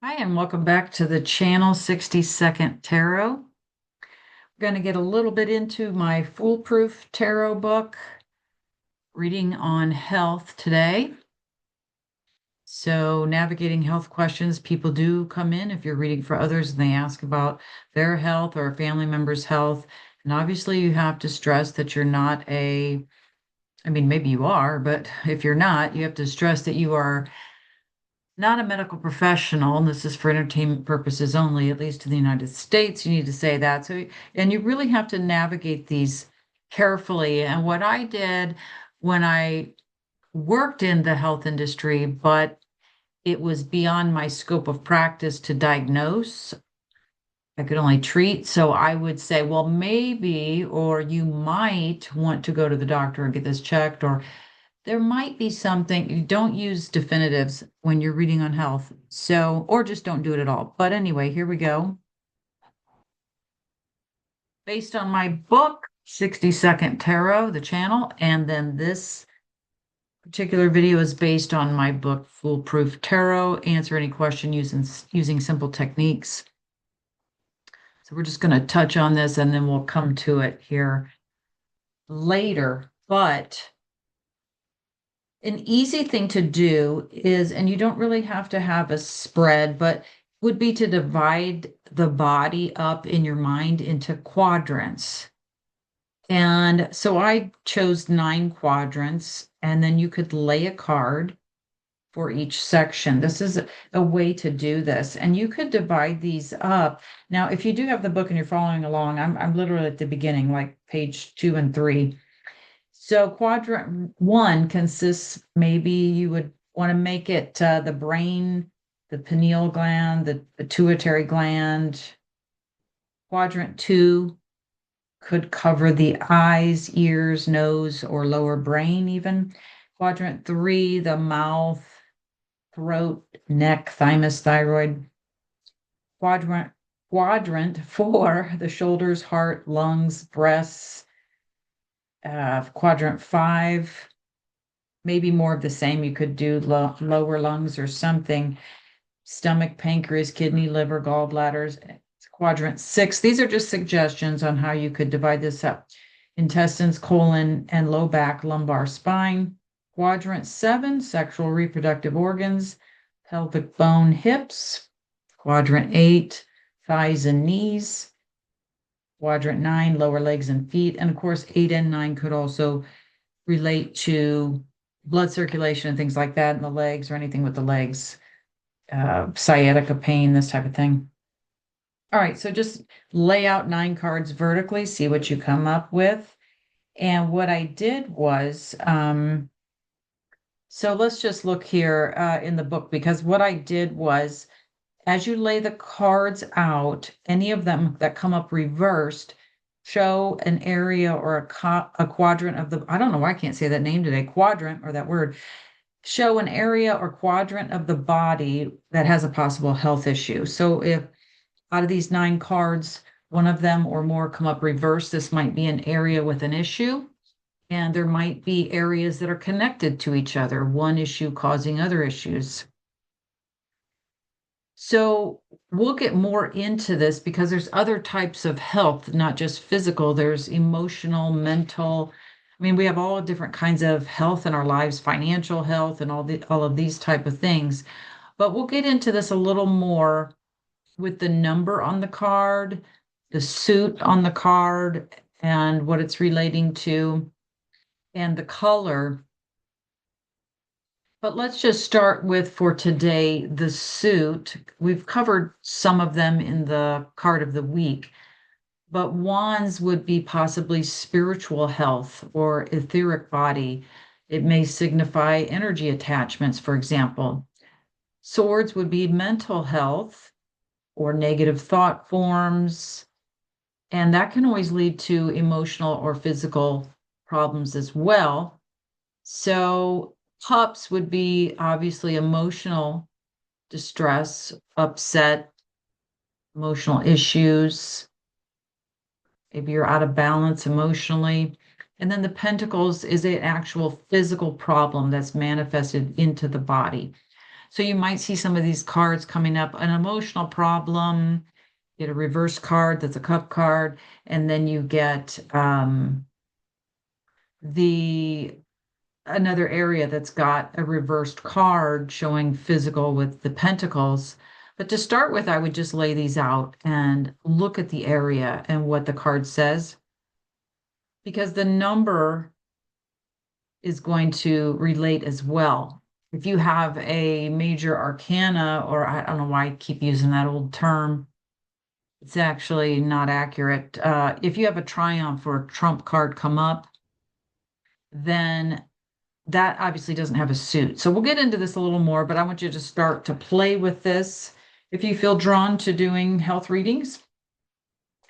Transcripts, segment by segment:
Hi, and welcome back to the channel 60-Second Tarot. We're going to get a little bit into my Foolproof Tarot book, reading on health today. So, navigating health questions, people do come in if you're reading for others and they ask about their health or a family member's health. And obviously, you have to stress that you're not maybe you are, but if you're not, you have to stress that you are not a medical professional, and this is for entertainment purposes only, at least in the United States. You need to say that. So, and you really have to navigate these carefully. And what I did when I worked in the health industry, but it was beyond my scope of practice to diagnose, I could only treat. So I would say, well, maybe, or you might want to go to the doctor and get this checked, or there might be something. You don't use definitives when you're reading on health. So, or just don't do it at all. But anyway, here we go. Based on my book, 60-Second Tarot, the channel, and then this particular video is based on my book, Foolproof Tarot. Answer any question using simple techniques. So we're just going to touch on this and then we'll come to it here later. But an easy thing to do is, and you don't really have to have a spread, but would be to divide the body up in your mind into quadrants. And so I chose 9 quadrants, and then you could lay a card for each section. This is a way to do this, and you could divide these up. Now, if you do have the book and you're following along, I'm literally at the beginning, like page 2 and 3. So quadrant 1 consists, maybe you would want to make it the brain, the pineal gland, the pituitary gland. Quadrant 2 could cover the eyes, ears, nose, or lower brain even. Quadrant 3, the mouth, throat, neck, thymus, thyroid. Quadrant 4, the shoulders, heart, lungs, breasts. Quadrant 5, maybe more of the same. You could do lower lungs or something. Stomach, pancreas, kidney, liver, gallbladders. Quadrant 6. These are just suggestions on how you could divide this up. Intestines, colon, and low back, lumbar, spine. Quadrant 7, sexual reproductive organs, pelvic bone, hips. Quadrant 8, thighs and knees. Quadrant 9, lower legs and feet. And of course, 8 and 9 could also relate to blood circulation and things like that in the legs or anything with the legs, sciatica pain, this type of thing. All right, so just lay out 9 cards vertically, see what you come up with. And what I did was, so let's just look here in the book, because what I did was, as you lay the cards out, any of them that come up reversed show an area or a quadrant of the, I don't know why I can't say that name today, quadrant or that word, show an area or quadrant of the body that has a possible health issue. So if out of these 9 cards, one of them or more come up reversed, this might be an area with an issue. And there might be areas that are connected to each other, one issue causing other issues. So we'll get more into this because there's other types of health, not just physical. There's emotional, mental. I mean, we have all different kinds of health in our lives, financial health, and all of these type of things. But we'll get into this a little more with the number on the card, the suit on the card, and what it's relating to, and the color. But let's just start with, for today, the suit. We've covered some of them in the card of the week, but wands would be possibly spiritual health or etheric body. It may signify energy attachments, for example. Swords would be mental health or negative thought forms, and that can always lead to emotional or physical problems as well. So Cups would be obviously emotional distress, upset, emotional issues. Maybe you're out of balance emotionally. And then the Pentacles is an actual physical problem that's manifested into the body. So you might see some of these cards coming up, an emotional problem, get a reverse card that's a cup card, and then you get the another area that's got a reversed card showing physical with the pentacles. But to start with, I would just lay these out and look at the area and what the card says, because the number is going to relate as well. If you have a major arcana, or I don't know why I keep using that old term, it's actually not accurate. If you have a triumph or a trump card come up, then that obviously doesn't have a suit. So we'll get into this a little more, but I want you to start to play with this. If you feel drawn to doing health readings,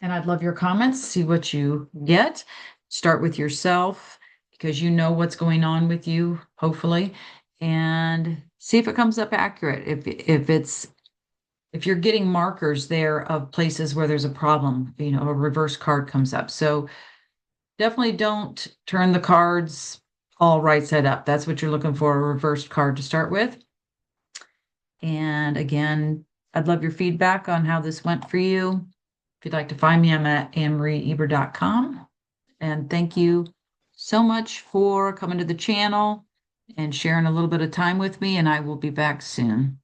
and I'd love your comments, see what you get. Start with yourself because you know what's going on with you, hopefully, and see if it comes up accurate. If you're getting markers there of places where there's a problem, a reverse card comes up. So definitely don't turn the cards all right side up. That's what you're looking for, a reversed card to start with. And again, I'd love your feedback on how this went for you. If you'd like to find me, I'm at anmarieeber.com. And thank you so much for coming to the channel and sharing a little bit of time with me. And I will be back soon.